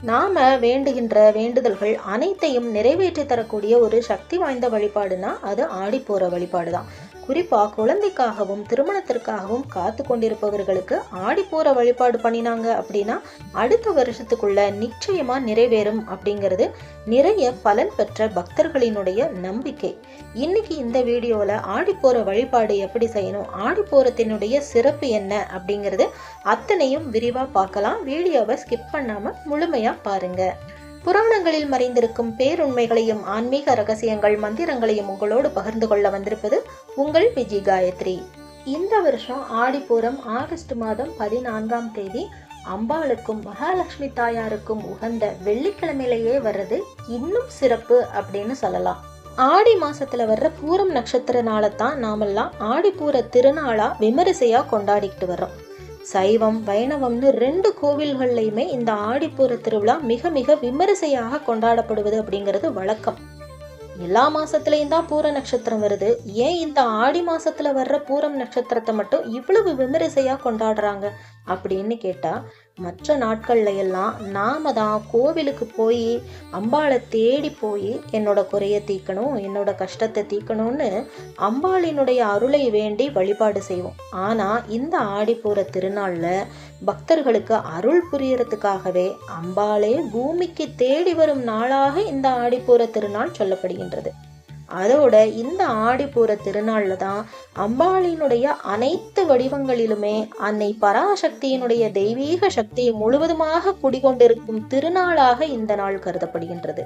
நாம வேண்டுகின்ற வேண்டுதல்கள் அனைத்தையும் நிறைவேற்றி தரக்கூடிய ஒரு சக்தி வாய்ந்த வழிபாடுனா அது ஆடிப்போற வழிபாடு தான். குறிப்பா குழந்தைக்காகவும் திருமணத்திற்காகவும் காத்து கொண்டிருப்பவர்களுக்கு ஆடிப்போற வழிபாடு பண்ணினாங்க அப்படின்னா அடுத்த வருஷத்துக்குள்ள நிச்சயமா நிறைவேறும் அப்படிங்கிறது நிறைய பலன் பெற்ற பக்தர்களினுடைய நம்பிக்கை. இன்னைக்கு இந்த வீடியோல ஆடிப்போற வழிபாடு எப்படி செய்யணும், ஆடிப்போறத்தினுடைய சிறப்பு என்ன அப்படிங்கிறது அத்தனையும் விரிவா பார்க்கலாம். வீடியோவை ஸ்கிப் பண்ணாம முழுமையா பாருங்க. புராணங்களில் மறைந்திருக்கும் பேருண்மைகளையும் ஆன்மீக ரகசியங்கள் மந்திரங்களையும் உங்களோடு பகிர்ந்து கொள்ள வந்திருப்பது உங்கள் விஜி காயத்ரி. இந்த வருஷம் ஆடிப்பூரம் ஆகஸ்ட் மாதம் 14ஆம் தேதி அம்பாளுக்கும் மகாலட்சுமி தாயாருக்கும் உகந்த வெள்ளிக்கிழமையிலேயே வர்றது இன்னும் சிறப்பு அப்படின்னு சொல்லலாம். ஆடி மாசத்துல வர்ற பூரம் நட்சத்திர நாளைத்தான் நாமெல்லாம் ஆடிப்பூர திருநாளா விமரிசையா கொண்டாடிக்கிட்டு வர்றோம். சைவம் வைணவம்னு 2 கோவில்கள்லையுமே இந்த ஆடிப்பூர திருவிழா மிக மிக விமரிசையாக கொண்டாடப்படுவது அப்படிங்கிறது வழக்கம். எல்லா மாசத்துலயும் தான் பூர நட்சத்திரம் வருது, ஏன் இந்த ஆடி மாசத்துல வர்ற பூரம் நட்சத்திரத்தை மட்டும் இவ்வளவு விமரிசையா கொண்டாடுறாங்க அப்படின்னு கேட்டா, மற்ற நாட்கள்ல எல்லாம் நாம தான் கோவிலுக்கு போய் அம்பாளை தேடி போய் என்னோட குறைய தீக்கணும், என்னோட கஷ்டத்தை தீக்கணும்னு அம்பாளினுடைய அருளை வேண்டி வழிபாடு செய்வோம். ஆனா இந்த ஆடிப்பூர திருநாள்ல பக்தர்களுக்கு அருள் புரியறதுக்காகவே அம்பாளே பூமிக்கு தேடி வரும் நாளாக இந்த ஆடிப்பூர திருநாள் சொல்லப்படுகின்றது. அதோட இந்த ஆடிப்பூர திருநாள்ல தான் அம்பாளினுடைய அனைத்து வடிவங்களிலுமே அன்னை பராசக்தியினுடைய தெய்வீக சக்தியை முழுவதுமாக குடிகொண்டிருக்கும் திருநாளாக இந்த நாள் கருதப்படுகின்றது.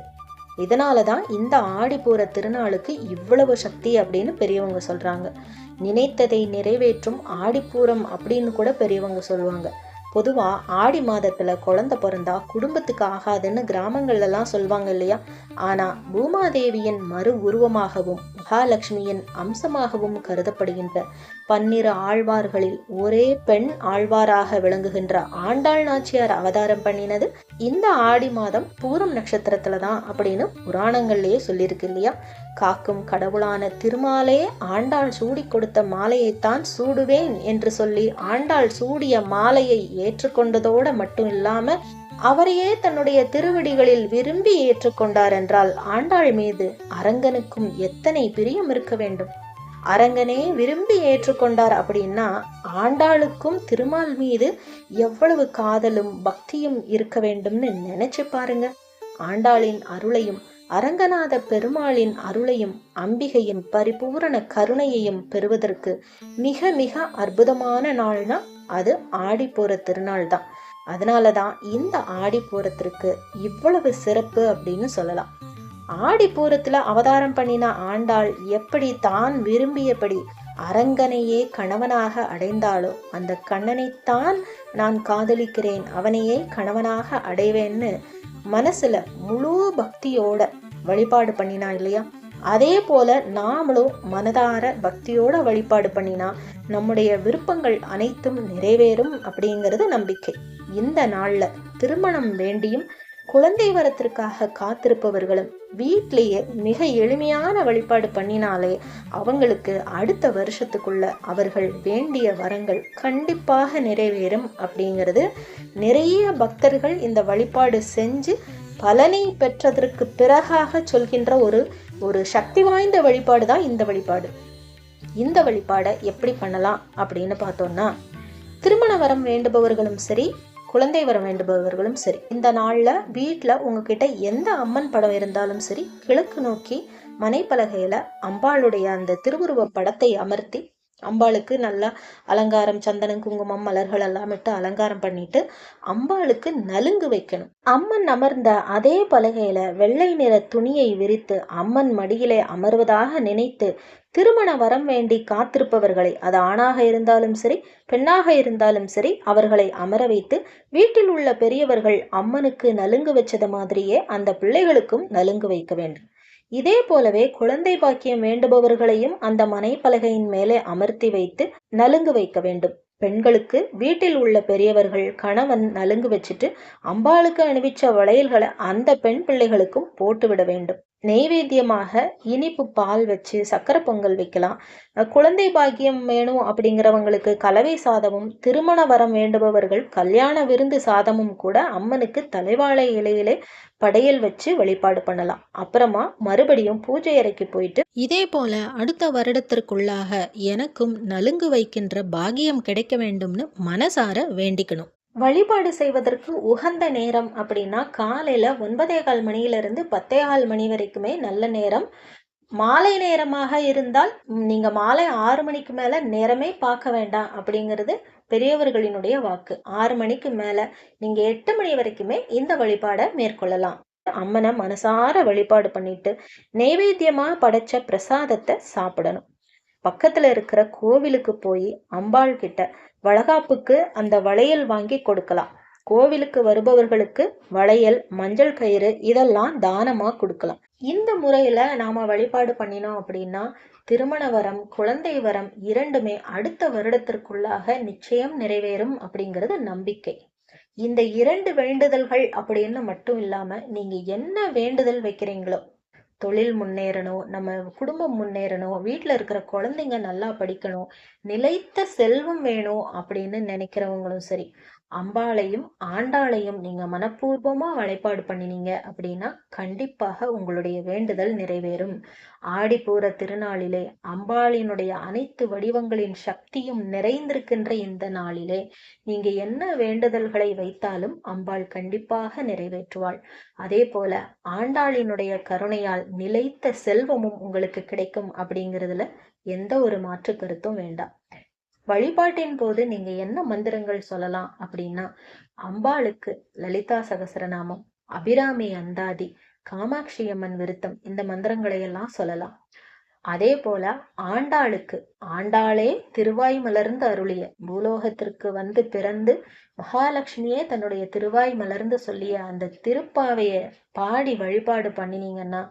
இதனாலதான் இந்த ஆடிப்பூர திருநாளுக்கு இவ்வளவு சக்தி அப்படின்னு பெரியவங்க சொல்றாங்க. நினைத்ததை நிறைவேற்றும் ஆடிப்பூரம் அப்படின்னு கூட பெரியவங்க சொல்லுவாங்க. பொதுவா ஆடி மாதத்துல குழந்தை பிறந்தா குடும்பத்துக்கு ஆகாதுன்னு கிராமங்கள்ல எல்லாம் சொல்வாங்க இல்லையா? ஆனா பூமாதேவியின் மறு உருவமாகவும் மகாலட்சுமியின் அம்சமாகவும் கருதப்படுகின்ற 12 ஆழ்வார்களில் ஒரே பெண் ஆழ்வாராக விளங்குகின்ற ஆண்டாள் நாச்சியார் அவதாரம் பண்ணினது இந்த ஆடி மாதம் பூரம் நட்சத்திரத்துலதான் அப்படின்னு புராணங்கள்லயே சொல்லியிருக்கு இல்லையா? காக்கும் கடவுளான திருமாலே ஆண்டாள் சூடி கொடுத்த மாலையைத்தான் சூடுவேன் என்று சொல்லி ஆண்டாள் சூடிய மாலையை ஏற்றுக்கொண்டதோட மட்டும் இல்லாம அவரையே தன்னுடைய திருவடிகளில் விரும்பி ஏற்றுக்கொண்டார் என்றால் ஆண்டாள் மீது அரங்கனுக்கும் எத்தனை பிரியம் இருக்க வேண்டும். அரங்கனே விரும்பி ஏற்றுக்கொண்டார் அப்படின்னா ஆண்டாளுக்கும் திருமால் மீது எவ்வளவு காதலும் பக்தியும் இருக்க வேண்டும்னு நினைச்சு பாருங்க. ஆண்டாளின் அருளையும் அரங்கநாத பெருமாளின் அருளையும் அம்பிகையின் பரிபூரண கருணையையும் பெறுவதற்கு மிக மிக அற்புதமான நாள்னா அது ஆடிப்பூர திருநாள் தான். அதனாலதான் இந்த ஆடிப்பூரத்திற்கு இவ்வளவு சிறப்பு அப்படின்னு சொல்லலாம். ஆடிப்பூரத்துல அவதாரம் பண்ணின ஆண்டாள் எப்படி தான் விரும்பியபடி அரங்கனையே கணவனாக அடைந்தாளோ அந்த கண்ணனைத்தான் நான் காதலிக்கிறேன், அவனையே கணவனாக அடைவேன்னு மனசுல முழு பக்தியோட வழிபாடு பண்ணினா இல்லையா? அதே போல நாமளும் மனதார பக்தியோட வழிபாடு பண்ணினா நம்முடைய விருப்பங்கள் அனைத்தும் நிறைவேறும் அப்படிங்கிறது நம்பிக்கை. இந்த நாள்ல திருமணம் வேண்டியும் குழந்தை வரத்திற்காக காத்திருப்பவர்களும் வீட்டிலேயே மிக எளிமையான வழிபாடு பண்ணினாலே அவங்களுக்கு அடுத்த வருஷத்துக்குள்ள அவர்கள் வேண்டிய வரங்கள் கண்டிப்பாக நிறைவேறும் அப்படிங்கிறது நிறைய பக்தர்கள் இந்த வழிபாடு செஞ்சு பலனை பெற்றதற்கு பிறகாக சொல்கின்ற ஒரு சக்தி வாய்ந்த வழிபாடு தான் இந்த வழிபாடு. இந்த வழிபாடை எப்படி பண்ணலாம் அப்படின்னு பார்த்தோம்னா, திருமண வரம் வேண்டுபவர்களும் சரி, குழந்தை வரம் வேண்டுபவர்களும் சரி, இந்த நாள்ல வீட்டுல உங்ககிட்ட எந்த அம்மன் படம் இருந்தாலும் சரி, கிழக்கு நோக்கி மனைப்பலகையில அம்பாளுடைய அந்த திருவுருவ படத்தை அமர்த்தி அம்பாளுக்கு நல்லா அலங்காரம், சந்தனம், குங்குமம், மலர்கள் எல்லாம் இட்டு அலங்காரம் பண்ணிட்டு அம்பாளுக்கு நலுங்கு வைக்கணும். அம்மன் அமர்ந்த அதே பலகையில வெள்ளை நிற துணியை விரித்து அம்மன் மடியிலே அமர்வதாக நினைத்து திருமண வரம் வேண்டி காத்திருப்பவர்களை, அது ஆணாக இருந்தாலும் சரி பெண்ணாக இருந்தாலும் சரி, அவர்களை அமர வைத்து வீட்டில் உள்ள பெரியவர்கள் அம்மனுக்கு நலுங்கு வச்சது மாதிரியே அந்த பிள்ளைகளுக்கும் நலுங்கு வைக்க வேண்டும். இதே போலவே குழந்தை பாக்கியம் வேண்டுபவர்களையும் அந்த மனைப்பலகையின் மேலே அமர்த்தி வைத்து நலுங்கு வைக்க வேண்டும். பெண்களுக்கு வீட்டில் உள்ள பெரியவர்கள் கணவன் நலுங்கு வச்சுட்டு அம்பாளுக்கு அணிவிச்ச வளையல்களை அந்த பெண் பிள்ளைகளுக்கும் போட்டு விட வேண்டும். நெய்வேத்தியமாக இனிப்பு பால் வச்சு சக்கரை பொங்கல் வைக்கலாம். குழந்தை பாக்கியம் வேணும் அப்படிங்கிறவங்களுக்கு கலவை சாதமும், திருமண வரம் வேண்டுபவர்கள் கல்யாண விருந்து சாதமும் கூட அம்மனுக்கு தலைவாழை இலையிலே படையல் வச்சு வழிபாடு பண்ணலாம். அப்புறமா மறுபடியும் பூஜை அறைக்கு போயிட்டு இதே போல அடுத்த வருடத்திற்குள்ளாக எனக்கும் நலுங்கு வைக்கின்ற பாக்கியம் கிடைக்க வேண்டும்னு மனசார வேண்டிக்கணும். வழிபாடு செய்வதற்கு உகந்த நேரம் அப்படின்னா காலையில 9:15 மணியிலிருந்து 10:15 மணி வரைக்குமே நல்ல நேரம். மாலை நேரமாக இருந்தால் நீங்க மாலை 6 மணிக்கு மேல நேரமே பார்க்க வேண்டாம் அப்படிங்கிறது பெரியவர்களினுடைய வாக்கு. 6 மணிக்கு மேல நீங்க 8 மணி வரைக்குமே இந்த வழிபாடை மேற்கொள்ளலாம். அம்மனை மனசார வழிபாடு பண்ணிட்டு நெய்வேத்தியமா படைச்ச பிரசாதத்தை சாப்பிடணும். பக்கத்துல இருக்கிற கோவிலுக்கு போய் அம்பாள் கிட்ட வளகாப்புக்கு அந்த வளையல் வாங்கி கொடுக்கலாம். கோவிலுக்கு வருபவர்களுக்கு வளையல், மஞ்சள் கயிறு இதெல்லாம் தானமா கொடுக்கலாம். இந்த முறையில நாம வழிபாடு பண்ணினோம் அப்படின்னா திருமண வரம், குழந்தை வரம் இரண்டுமே அடுத்த வருடத்திற்குள்ளாக நிச்சயம் நிறைவேறும் அப்படிங்கிறது நம்பிக்கை. இந்த 2 வேண்டுதல்கள் அப்படின்னு மட்டும் இல்லாம நீங்க என்ன வேண்டுதல் வைக்கிறீங்களோ, தொழில் முன்னேறணும், நம்ம குடும்பம் முன்னேறணும், வீட்டில் இருக்கிற குழந்தைங்க நல்லா படிக்கணும், நிலைத்த செல்வம் வேணும் அப்படின்னு நினைக்கிறவங்களும் சரி, அம்பாளையும் ஆண்டாளையும் நீங்க மனப்பூர்வமா வழிபாடு பண்ணினீங்க அப்படின்னா கண்டிப்பாக உங்களுடைய வேண்டுதல் நிறைவேறும். ஆடிப்பூர திருநாளிலே அம்பாளினுடைய அனைத்து வடிவங்களின் சக்தியும் நிறைந்திருக்கின்ற இந்த நாளிலே நீங்க என்ன வேண்டுதல்களை வைத்தாலும் அம்பாள் கண்டிப்பாக நிறைவேற்றுவாள். அதே போல ஆண்டாளினுடைய கருணையால் நிலைத்த செல்வமும் உங்களுக்கு கிடைக்கும் அப்படிங்கிறதுல எந்த ஒரு மாற்று கருத்தும் வேண்டாம். வழிபாட்டின் போது நீங்க என்ன மந்திரங்கள் சொல்லலாம் அப்படின்னா, அம்பாளுக்கு லலிதா சகசரநாமம், அபிராமி அந்தாதி, காமாட்சி அம்மன் விருத்தம் இந்த மந்திரங்களை எல்லாம் சொல்லலாம். அதே போல ஆண்டாளுக்கு ஆண்டாளே திருவாய் மலர்ந்து அருளிய பூலோகத்திற்கு வந்து பிறந்து மகாலட்சுமியே தன்னுடைய திருவாய் மலர்ந்து சொல்லிய அந்த திருப்பாவைய பாடி வழிபாடு பண்ணினீங்கன்னா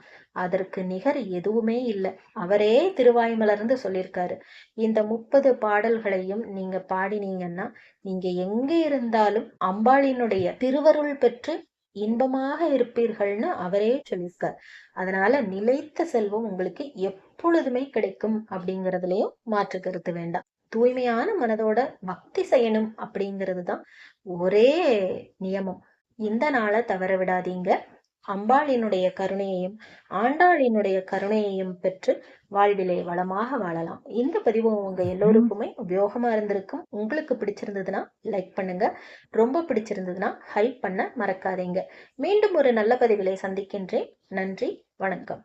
அதற்கு நிகர் எதுவுமே இல்லை. அவரே திருவாய் மலர்ந்து சொல்லியிருக்காரு. இந்த 30 பாடல்களையும் நீங்க பாடினீங்கன்னா நீங்க எங்க இருந்தாலும் அம்பாளினுடைய திருவருள் பெற்று இன்பமாக இருப்பீர்கள்னு அவரே சொல்லியிருக்கார். அதனால நிலைத்த செல்வம் உங்களுக்கு எப்பொழுதுமே கிடைக்கும் அப்படிங்கிறதுலயும் மாற்று கருத்து வேண்டாம். தூய்மையான மனதோட பக்தி செய்யணும் அப்படிங்கிறது தான் ஒரே நியமம். இந்த நாளை தவற விடாதீங்க. அம்பாளினுடைய கருணையையும் ஆண்டாளினுடைய கருணையையும் பெற்று வாழ்விலே வளமாக வாழலாம். இந்த பதிவு உங்க எல்லோருக்குமே உபயோகமா இருந்திருக்கும். உங்களுக்கு பிடிச்சிருந்ததுன்னா லைக் பண்ணுங்க, ரொம்ப பிடிச்சிருந்ததுன்னா ஹைப் பண்ண மறக்காதீங்க. மீண்டும் ஒரு நல்ல பதிவிலே சந்திக்கின்றேன். நன்றி, வணக்கம்.